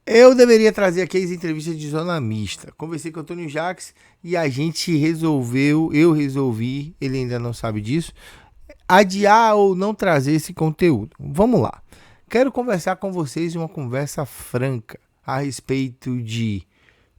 Eu deveria trazer aqui as entrevistas de zona mista. Conversei com o Antônio Jacques e a gente resolveu, eu resolvi, ele ainda não sabe disso, adiar ou não trazer esse conteúdo. Vamos lá. Quero conversar com vocês uma conversa franca a respeito de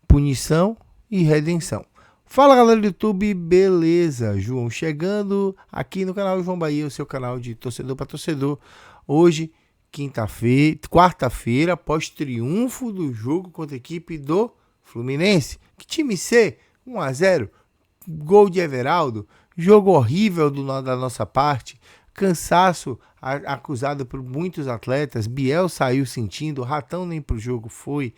punição e redenção. Fala galera do YouTube, beleza? João chegando aqui no canal João Bahia, o seu canal de torcedor para torcedor. Hoje, quinta-feira, quarta-feira, após triunfo do jogo contra a equipe do Fluminense. Que time C? 1 a 0, gol de Everaldo, jogo horrível da nossa parte, cansaço acusado por muitos atletas. Biel saiu sentindo, Ratão nem pro jogo foi,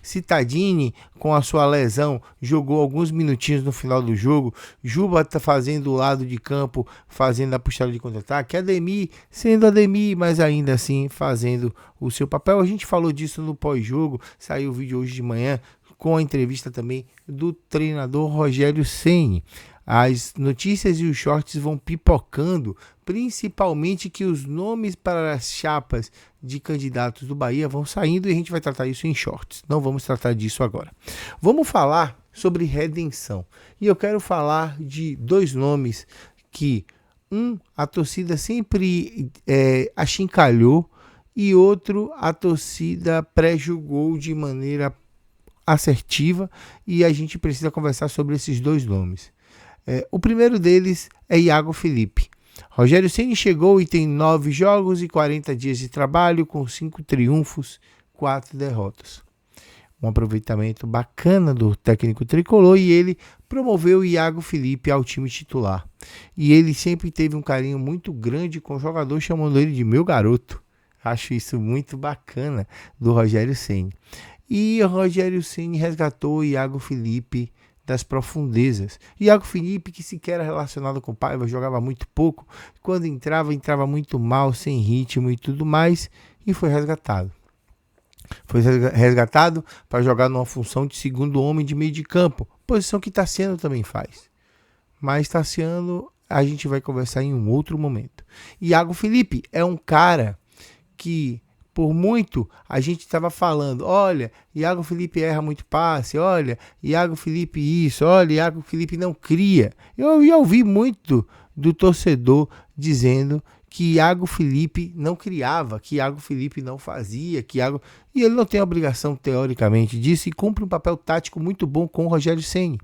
Citadini com a sua lesão jogou alguns minutinhos no final do jogo, Juba tá fazendo o lado de campo, fazendo a puxada de contra-ataque, Ademir sendo Ademir, mas ainda assim fazendo o seu papel. A gente falou disso no pós-jogo, saiu o vídeo hoje de manhã com a entrevista também do treinador Rogério Ceni. As notícias e os shorts vão pipocando, principalmente que os nomes para as chapas de candidatos do Bahia vão saindo e a gente vai tratar isso em shorts. Não vamos tratar disso agora. Vamos falar sobre redenção. E eu quero falar de dois nomes que a torcida sempre achincalhou e outro a torcida pré-julgou de maneira assertiva, e a gente precisa conversar sobre esses dois nomes. O primeiro deles é Iago Felipe. Rogério Ceni chegou e tem 9 jogos e 40 dias de trabalho, com 5 triunfos, 4 derrotas. Um aproveitamento bacana do técnico tricolor, e ele promoveu o Iago Felipe ao time titular. E ele sempre teve um carinho muito grande com o jogador, chamando ele de meu garoto. Acho isso muito bacana do Rogério Ceni. E o Rogério Ceni resgatou o Iago Felipe das profundezas. Iago Felipe, que sequer era relacionado com o Paiva, jogava muito pouco. Quando entrava muito mal, sem ritmo e tudo mais, e foi resgatado. Foi resgatado para jogar numa função de segundo homem de meio de campo, posição que Tassiano também faz. Mas Tassiano a gente vai conversar em um outro momento. Iago Felipe é um cara que por muito a gente estava falando, olha, Iago Felipe erra muito passe, olha, Iago Felipe isso, olha, Iago Felipe não cria. Eu já ouvi muito do torcedor dizendo que Iago Felipe não criava, que Iago Felipe não fazia, e ele não tem obrigação teoricamente disso, e cumpre um papel tático muito bom com o Rogério Ceni.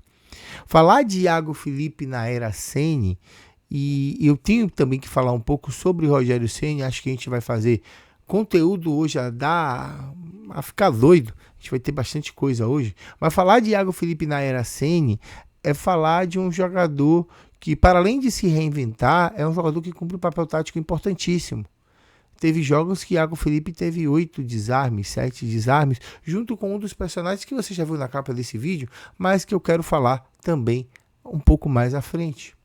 Falar de Iago Felipe na era Ceni, e eu tenho também que falar um pouco sobre o Rogério Ceni, acho que a gente vai fazer conteúdo hoje a ficar doido. A gente vai ter bastante coisa hoje. Mas falar de Iago Felipe na era Ceni é falar de um jogador que, para além de se reinventar, é um jogador que cumpre um papel tático importantíssimo. Teve jogos que Iago Felipe teve 8 desarmes, 7 desarmes, junto com um dos personagens que você já viu na capa desse vídeo, mas que eu quero falar também um pouco mais à frente.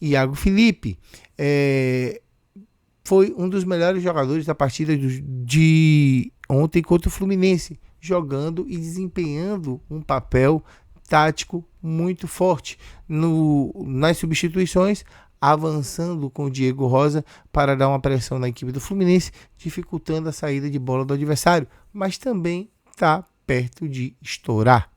Iago Felipe foi um dos melhores jogadores da partida de ontem contra o Fluminense, jogando e desempenhando um papel tático muito forte nas substituições, avançando com o Diego Rosa para dar uma pressão na equipe do Fluminense, dificultando a saída de bola do adversário, mas também está perto de estourar,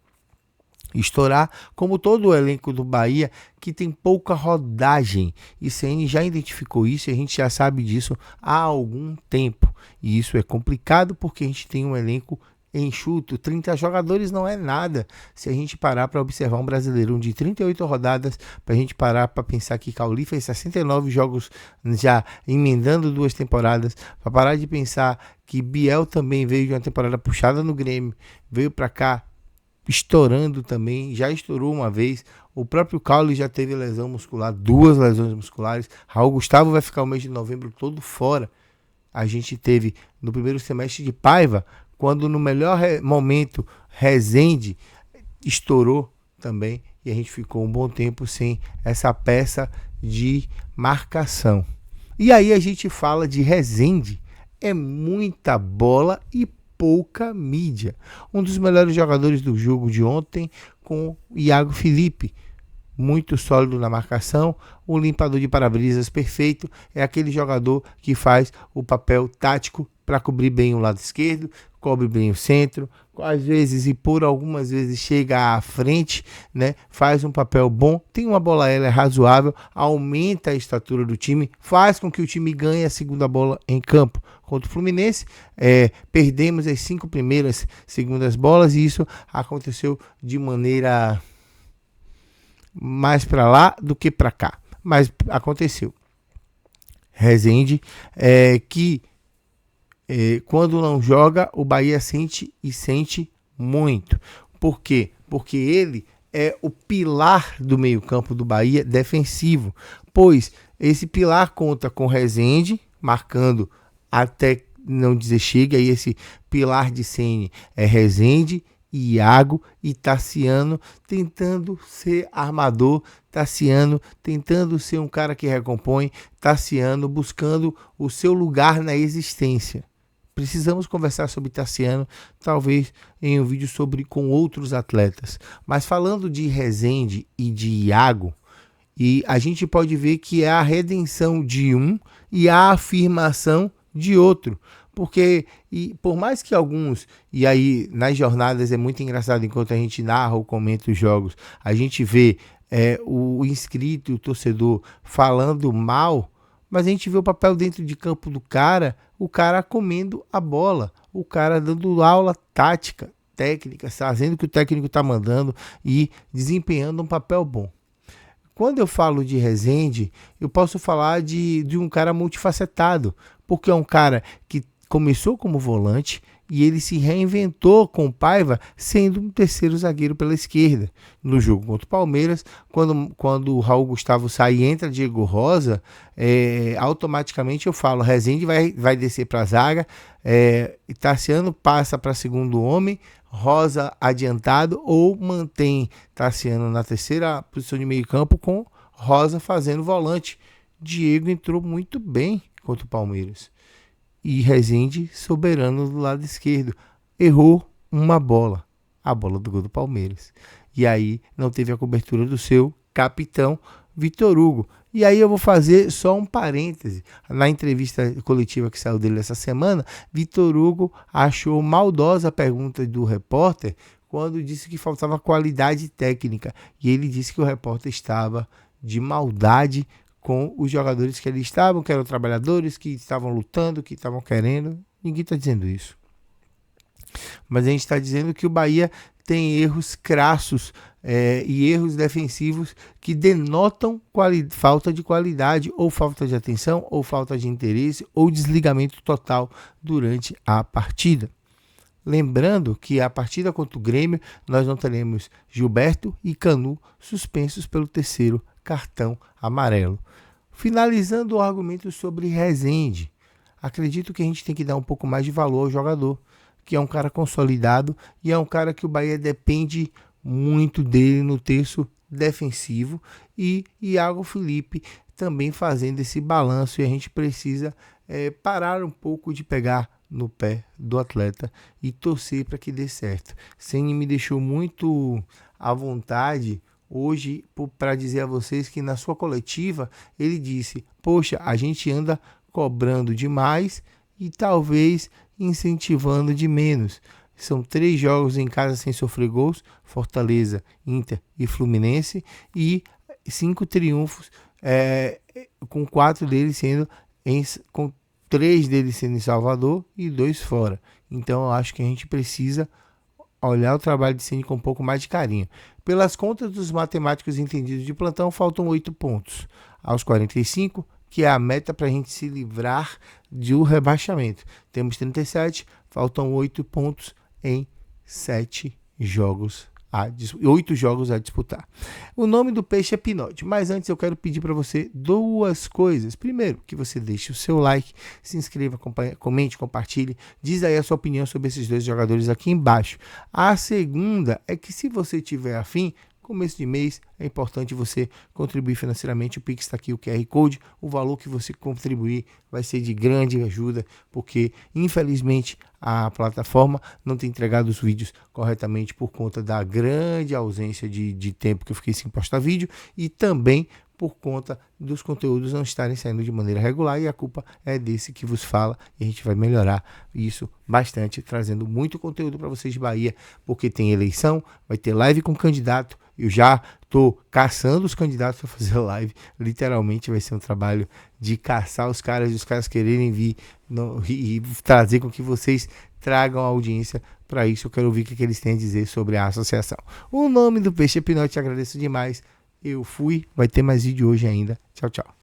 como todo o elenco do Bahia, que tem pouca rodagem. E Ceni já identificou isso, e a gente já sabe disso há algum tempo. E isso é complicado porque a gente tem um elenco enxuto. 30 jogadores não é nada. Se a gente parar para observar um Brasileirão de 38 rodadas, para a gente parar para pensar que Cauli fez 69 jogos já emendando 2 temporadas, para parar de pensar que Biel também veio de uma temporada puxada no Grêmio, veio para cá estourando também, já estourou uma vez. O próprio Caule já teve lesão muscular, 2 lesões musculares. Raul Gustavo vai ficar o mês de novembro todo fora. A gente teve no primeiro semestre de Paiva, quando no melhor momento Rezende estourou também, e a gente ficou um bom tempo sem essa peça de marcação. E aí a gente fala de Rezende, é muita bola e pouca mídia. Um dos melhores jogadores do jogo de ontem com Iago Felipe. muito sólido na marcação, um limpador de para-brisas perfeito, é aquele jogador que faz o papel tático para cobrir bem o lado esquerdo, cobre bem o centro, às vezes e por algumas vezes chega à frente, né? Faz um papel bom, tem uma bola aérea razoável, aumenta a estatura do time, faz com que o time ganhe a segunda bola em campo. Contra o Fluminense, perdemos as 5 primeiras segundas bolas e isso aconteceu de maneira mais para lá do que para cá, mas aconteceu. Rezende, que quando não joga, o Bahia sente e sente muito. Por quê? Porque ele é o pilar do meio-campo do Bahia defensivo, pois esse pilar conta com Rezende, marcando até não dizer chega, e esse pilar de Ceni é Rezende, Iago e Tassiano tentando ser armador, Tassiano tentando ser um cara que recompõe, Tassiano buscando o seu lugar na existência. Precisamos conversar sobre Tassiano, talvez em um vídeo com outros atletas. Mas falando de Rezende e de Iago, e a gente pode ver que é a redenção de um e a afirmação de outro. Porque, por mais que alguns, e aí nas jornadas é muito engraçado, enquanto a gente narra ou comenta os jogos, a gente vê o inscrito, o torcedor falando mal, mas a gente vê o papel dentro de campo do cara, o cara comendo a bola, o cara dando aula tática, técnica, fazendo o que o técnico está mandando e desempenhando um papel bom. Quando eu falo de Rezende, eu posso falar de um cara multifacetado, porque é um cara que começou como volante e ele se reinventou com o Paiva sendo um terceiro zagueiro pela esquerda. No jogo contra o Palmeiras, quando o Raul Gustavo sai e entra Diego Rosa, automaticamente eu falo, Rezende vai descer para a zaga, Tassiano passa para segundo homem, Rosa adiantado ou mantém Tassiano na terceira posição de meio campo com Rosa fazendo volante. Diego entrou muito bem contra o Palmeiras. E Rezende soberano do lado esquerdo. Errou uma bola, a bola do gol do Palmeiras. E aí não teve a cobertura do seu capitão, Vitor Hugo. E aí eu vou fazer só um parêntese. Na entrevista coletiva que saiu dele essa semana, Vitor Hugo achou maldosa a pergunta do repórter quando disse que faltava qualidade técnica. E ele disse que o repórter estava de maldade com os jogadores que ali estavam, que eram trabalhadores, que estavam lutando, que estavam querendo. Ninguém está dizendo isso. Mas a gente está dizendo que o Bahia tem erros crassos e erros defensivos que denotam falta de qualidade, ou falta de atenção, ou falta de interesse, ou desligamento total durante a partida. Lembrando que a partida contra o Grêmio, nós não teremos Gilberto e Canu suspensos pelo terceiro cartão amarelo. Finalizando o argumento sobre Rezende, acredito que a gente tem que dar um pouco mais de valor ao jogador, que é um cara consolidado e é um cara que o Bahia depende muito dele no terço defensivo, e Iago Felipe também fazendo esse balanço, e a gente precisa parar um pouco de pegar no pé do atleta e torcer para que dê certo. Ceni me deixou muito à vontade hoje para dizer a vocês que na sua coletiva ele disse: poxa, a gente anda cobrando demais e talvez incentivando de menos. São 3 jogos em casa sem sofrer gols, Fortaleza, Inter e Fluminense, e 5 triunfos, com 4 deles sendo com 3 deles sendo em Salvador e 2 fora. Então eu acho que a gente precisa olhar o trabalho de Ceni com um pouco mais de carinho. Pelas contas dos matemáticos entendidos de plantão, faltam 8 pontos aos 45, que é a meta para a gente se livrar do rebaixamento. Temos 37, faltam 8 pontos em 8 jogos a disputar. O nome do peixe é Pinote, mas antes eu quero pedir para você 2 coisas. Primeiro, que você deixe o seu like, se inscreva, comente, compartilhe, diz aí a sua opinião sobre esses 2 jogadores aqui embaixo. A segunda é que, se você tiver afim, começo de mês, é importante você contribuir financeiramente. O Pix está aqui, o QR Code. O valor que você contribuir vai ser de grande ajuda, porque infelizmente a plataforma não tem entregado os vídeos corretamente por conta da grande ausência de tempo que eu fiquei sem postar vídeo e também por conta dos conteúdos não estarem saindo de maneira regular, e a culpa é desse que vos fala, e a gente vai melhorar isso bastante, trazendo muito conteúdo para vocês de Bahia, porque tem eleição, vai ter live com candidato, eu já estou caçando os candidatos para fazer live, literalmente vai ser um trabalho de caçar os caras, e os caras quererem vir e trazer com que vocês tragam a audiência para isso. Eu quero ouvir o que eles têm a dizer sobre a associação. O nome do Peixe é Pinote, agradeço demais. Eu fui, vai ter mais vídeo hoje ainda. Tchau, tchau.